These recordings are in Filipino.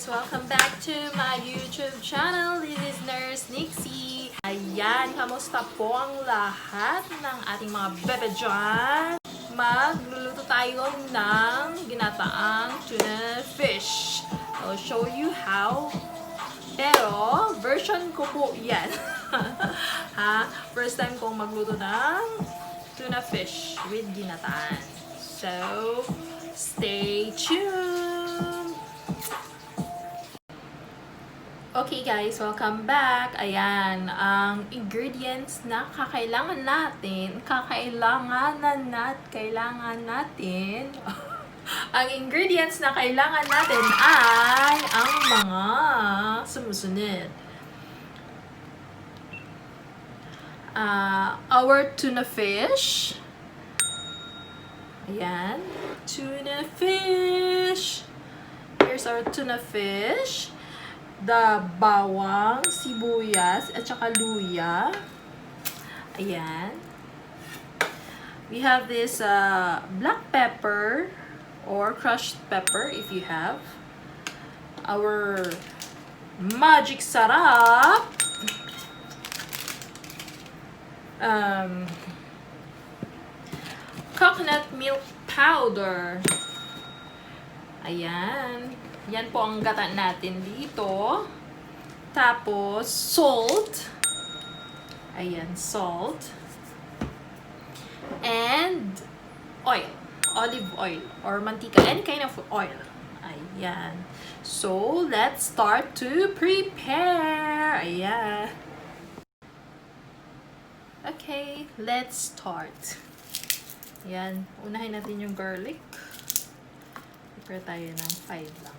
Welcome back to my YouTube channel. This is Nurse Nixie. Ayan, kamusta po ang lahat ng ating mga bebe dyan? Magluluto tayo ng ginataang tuna fish. I'll show you how. Pero, version ko po yan. Ha? First time kong magluto ng tuna fish with ginataan. So, stay tuned! Okay guys, welcome back. Ayan, ang ingredients na kailangan natin ang ingredients na kailangan natin ay ang mga sumusunod. Our tuna fish. Ayan, tuna fish. Here's our tuna fish. The bawang, sibuyas, at saka luya. Ayan. We have this black pepper or crushed pepper if you have. Our magic sarap. Coconut milk powder. Ayan. Yan po ang gata natin dito. Tapos, salt. Ayan, salt. And oil. Olive oil or mantika. Any kind of oil. Ayan. So, let's start to prepare. Ayan. Okay, let's start. Ayan. Unahin natin yung garlic. Prepare tayo ng 5 lang.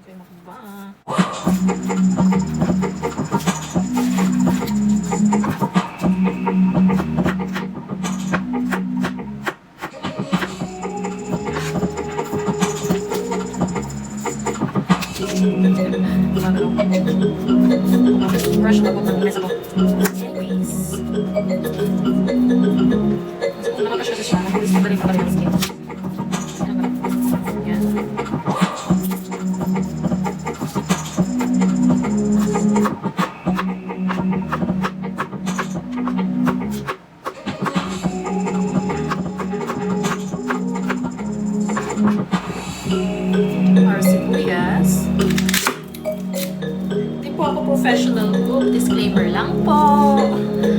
Okay, makaba. Brush na po ng mesa ko. Anyways. Kung nakakasya siya, balik pa rin ang skin. Yan. Our sibuyas. Professional cook. Disclaimer lang po.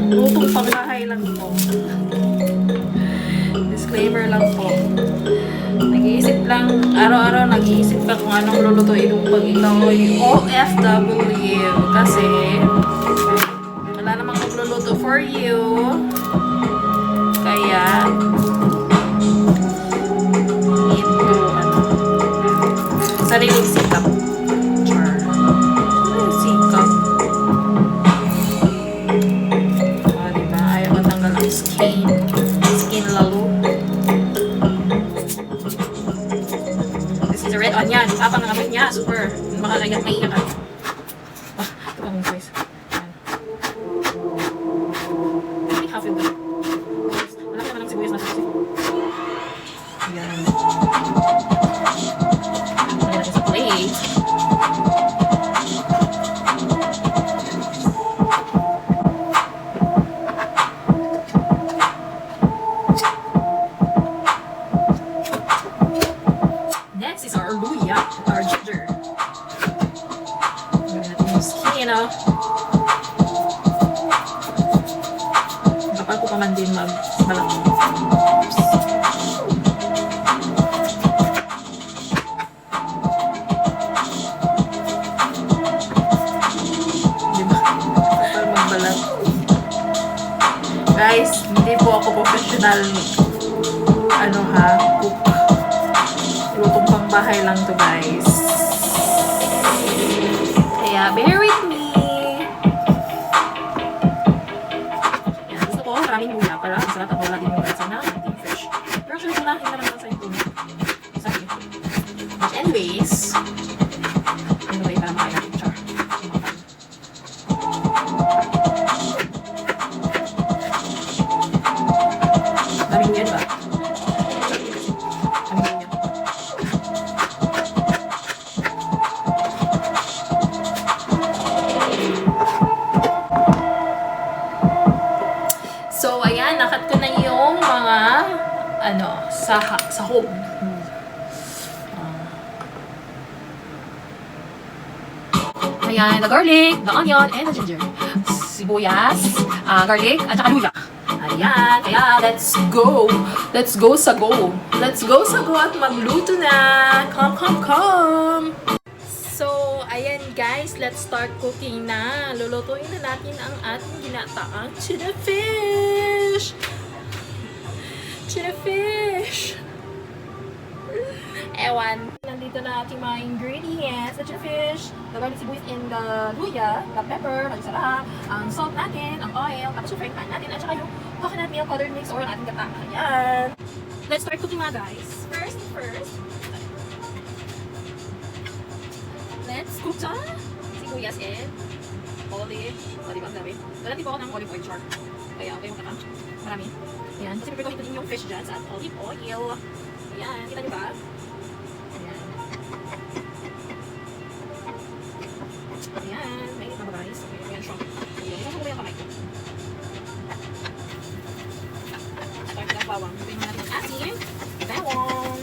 Lutong pangbahay lang po. Disclaimer lang po. Nag-iisip lang, araw-araw nag-iisip ka kung anong lulutuin mo pag ikaw ay OFW. Kasi, wala namang magluluto for you. Kaya, ito, sariling sikap. Skin lalo. This is a red onion. Apa ng amoy niya. Super. Makakagat na iyak. Ito ang voice. I think half yung good. Wala ka naman ng sibuyas na sisi. Ayan. Lagyan natin sa plate. Next is our luya, our ginger. Lagyan natin yung skin, kapal ko pa man din magbalang. Oops. Diba? Kapal magbalang. Guys, hindi po ako professional cook. Lutong pangbahay lang to guys. Kaya bear with me. Yan, gusto ko maraming luya para masarap at wala din yung rasa na ating fish. Pero actually, kunahin na naman sa yung tuna. Sorry. anyways, ano ba yung para makain natin siya? Dami mo yan ba? Dami mo yan. So, ayan, nakat ko na yung mga sahog. Ayan, the garlic, the onion, and the ginger. Sibuyas, garlic, at saka luya. Ayan, kaya let's go. Let's go sa go. Let's go sa go at magluto na. Come. So, ayan guys, let's start cooking na. Lulutuin na natin ang ating ginataang tuna fish. Tuna fish. Ewan. Nandito na ating mga ingredients. The tuna fish, the garlic sibuyas and the luya, the pepper, sarap, ang salt natin, ang oil, tapos yung frying pan natin, at saka yung coconut milk powdered mix or ang ating gata. Ayan. Let's start cooking mga guys. First, let's cook sa sibuyas and olive. O, diba? Ang dami. Lalati po ako ng olive oil char. Kaya, okay yung kata. Marami. Ayan. Kasi prepare ko din yung fish dyan sa olive oil. Ayan. Kita nyo ba? Ayan. Ayan. Mainit na ba guys? Okay. Ayan siya. Ayan. Isasok ko yung kamay ko. Start ng bawang. Pagkain mo natin ang asin. Bawang.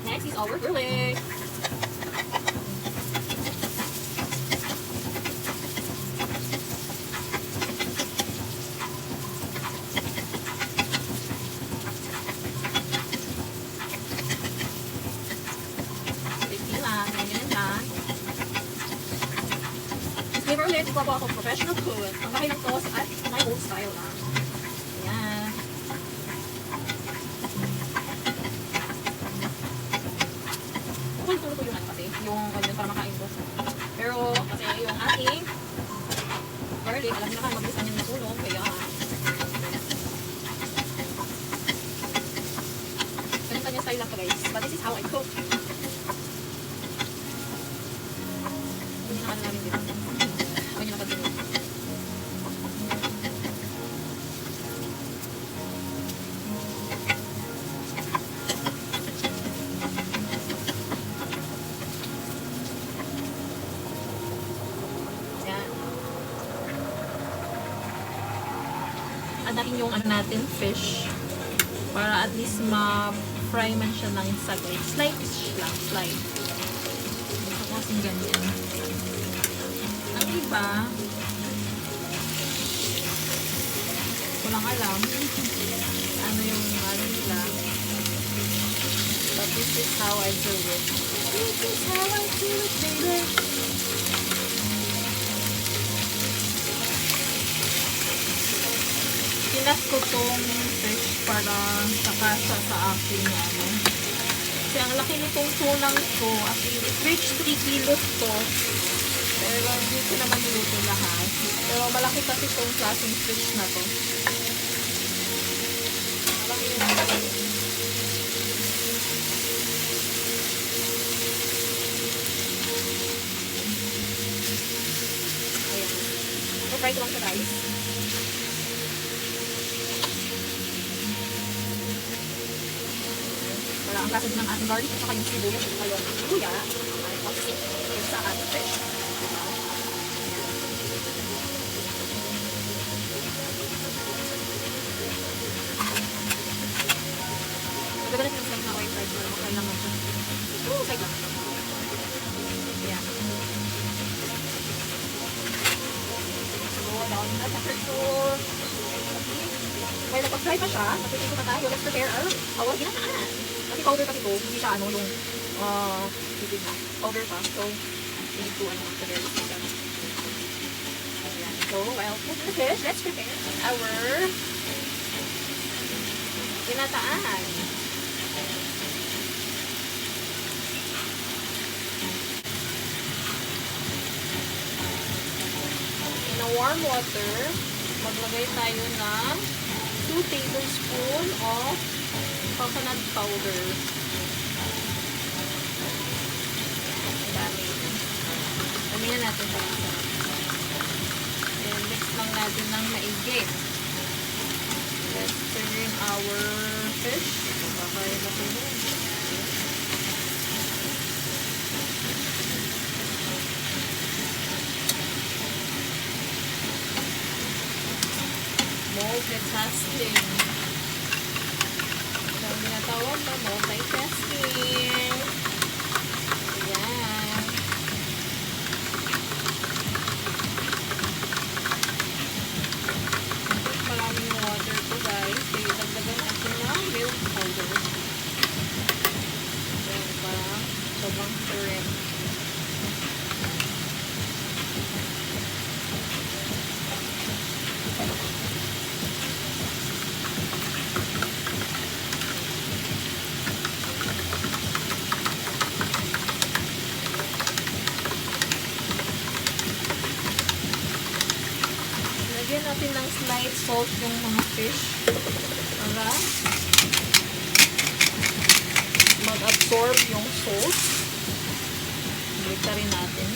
Next is our garlic. Disclaimer ulit, ikaw po ako professional cook. Ang laki ng sauce at my old style na. Ayan. Tulog ko yung kasi, yung onion para makain ko. Pero kasi yung ating garlic, alam niyo naman, mabilis na yung natulog. Kaya, kanya-kanya style lang to guys. But this is how I cook. Hindi na namin dito. Huwag nyo napansin. Natin yung natin fish para at least ma-fry man siya ng saglit. Slight lang, slight. Ito kasing ganyan. Ang iba, walang alam ano yung nila. But this is how I do it. This is how I do it, baby. Pinas ko tong fish para sakasa sa akin kasi ang laki nitong tunang to, as in it reached 3 kilos to, pero hindi ko naman niluto lahat, pero malaki kasi tong klaseng fish na to. Malaki yung ayan, so fry ko lang sa rice. Ang klase din ng ating garlic at saka yung sibuyas at saka yung luya ay kasi yung sa ating fish. Maganda natin yung slice na white rice para makakain lang natin. Slice lang. Ayan. So, down na sa first. While napag-fry pa siya, napipito na tayo. Let's prepare our ginataan. Kasi powder kasi ito, hindi siya yung Hindi na. Over pa. So, we need to prepare this again. Ayan. So, I'll cook the fish. Let's prepare our ginataan. In a warm water, maglagay tayo ng 2 tablespoons of coconut powder. Dami na natin siya. And mix lang natin ng maigi. Let's turn our fish. Baka yung matunog. Multitasking. Ito ang ginatawag na multitasking. Ayan. Maraming water po guys. Kaya dagdagan natin ng milk powder. Ayan, parang sobrang stirring. Lagyan natin ng slight salt yung mga fish para mag-absorb yung salt. Balik rin natin.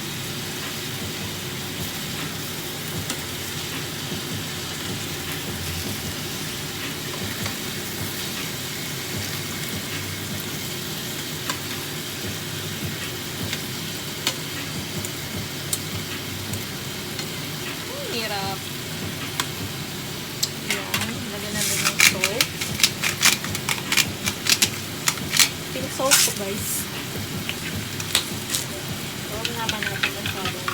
Hirap. Ayan. Lagyan natin ng salt. Pink salt po guys. Huwag nga ba natin masyadong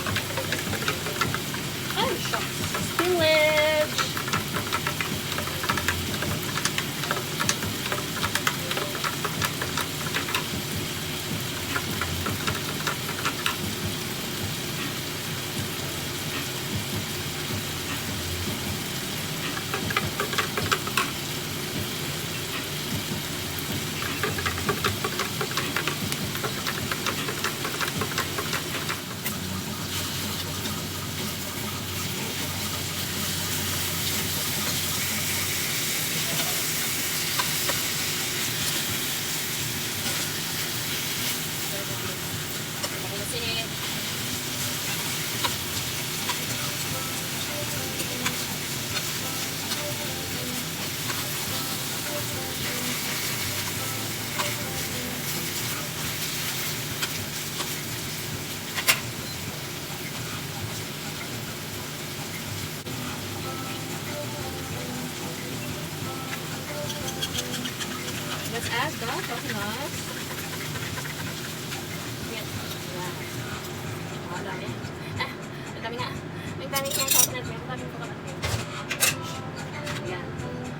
shucks. Spillage! Let's add the coconuts. Yan. Ang dami. Ang dami nga. Ang dami yung coconut. Ang dami yung coconut. Yan.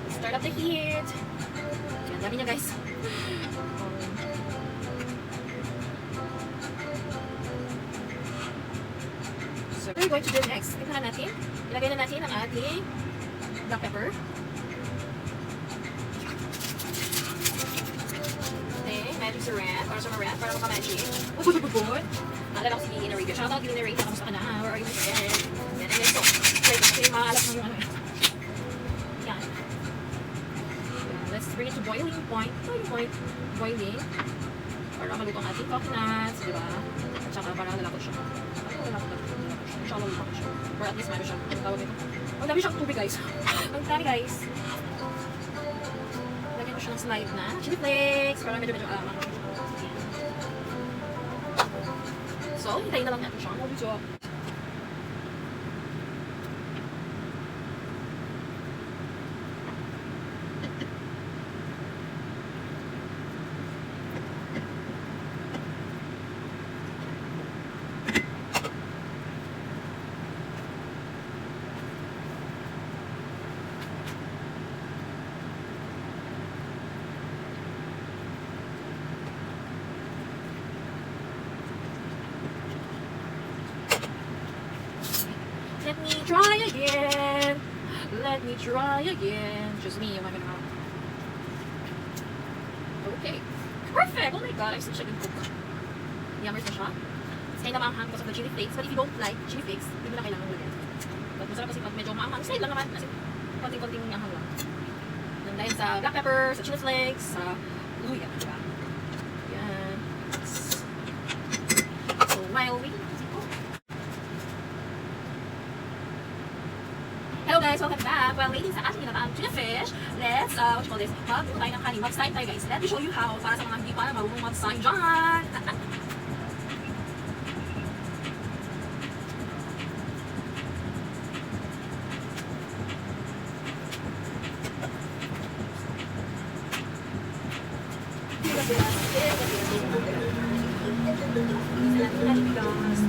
Start up the heat. Yan. Dami niya guys. So, we're going to do next. Tignan natin. Ilagay na natin ang ating black pepper. Magic saran, para sa maran, para maka-magic. Bud! Naalala ko si Ginataang Tuna. Shoutout Ginataang Tuna. Kamusta ka na? Where are you, my friend? Yan, and then so, wait, kasi makaalap ng yung ano. Yan. Let's bring it to boiling point. Boiling. Para maluto ang ating coconuts, di ba? At saka para lalako siya. Inshallah lalako siya. Or at least meron siya. Ang tawag ito. Ang dami siyang tubig guys. Ang dami guys. Lagyan ko siya ng slide na chili flakes para medyo so, hintayin na lang natin siya. Medyo try again. Let me try again. Just me, am I gonna... Okay. Perfect! Oh my god, I'm such a good cook. Yummers na siya. It's kind of maanghang because of the chili flakes. But if you don't like chili flakes, hindi mo na kailangan lagyan. But masarap kasi pag medyo maanghang. Side lang naman. Kasi konting-konting anghang lang. And dahil sa black pepper, sa chili flakes, sa luya. Diba? Yan. So while waiting, hello guys, welcome back. While waiting sa ating ginataang tuna fish, let's, what you call this, mag-uto tayo ng kanin. Mag-sign tayo guys. Let me show you how, para sa mga hindi pa marunong mag-sign dyan.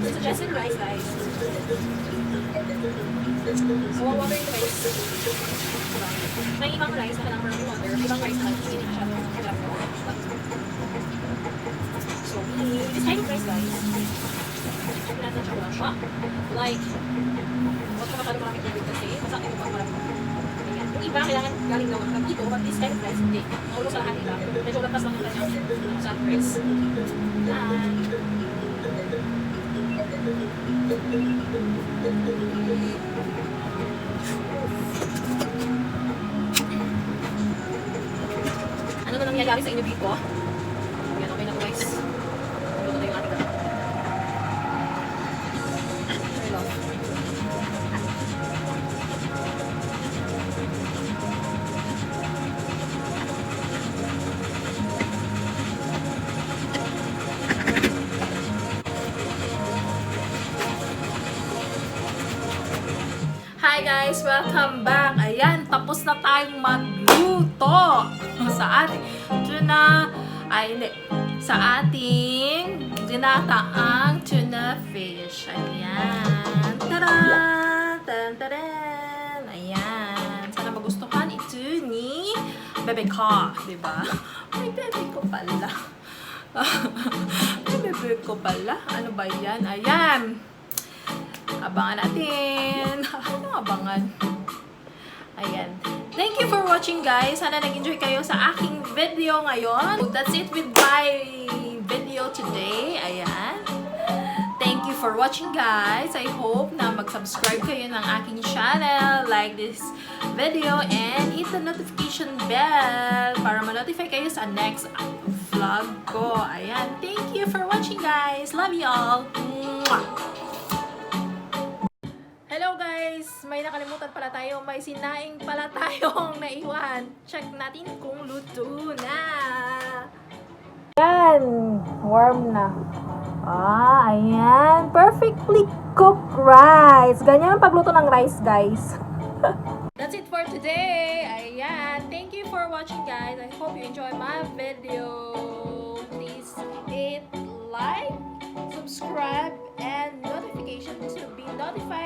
Suggested rice guys. So, water yung rice. May ibang rice na kailangan maraming water. Ibang rice na hindi na masyadong kailangan ko. So, this kind of rice guys, hindi natin siya wala siya. Like, huwag siya masyadong maraming tubig kasi masakit yung pag-maraming. Yung iba kailangan galing daw ng dito, but this kind of rice hindi. Maulog sa lahat iba. Medyo lapas lang yung kanyang sa rice. Ano na nangyayari sa inyo dito? Yan, okay na po guys. Luto na yung ating gano'n. Very long. Hi guys! Welcome back! Ayan, tapos na tayong magluto sa ating tuna, hindi, sa ating ginataang tuna fish. Ayan. Taran! Taran! Ayan. Sana magustuhan ito ni bebe ko, diba? Ay, bebe ko pala. Ay, bebe ko pala. Ano ba yan? Ayan. Abangan natin. Ano abangan? Ayan. Thank you for watching guys. Sana nag-enjoy kayo sa aking video ngayon. That's it with my video today. Ayan. Thank you for watching guys. I hope na mag-subscribe kayo ng aking channel. Like this video and hit the notification bell para ma-notify kayo sa next vlog ko. Ayan. Thank you for watching guys. Love you all. Mwah! Hello guys! May nakalimutan pala tayo. May sinaing pala tayong naiwan. Check natin kung luto na. Ayan. Warm na. Ayan. Perfectly cooked rice. Ganyan ang pagluto ng rice guys. That's it for today. Ayan. Thank you for watching guys. I hope you enjoy my video. Please hit like, subscribe, and notifications to be notified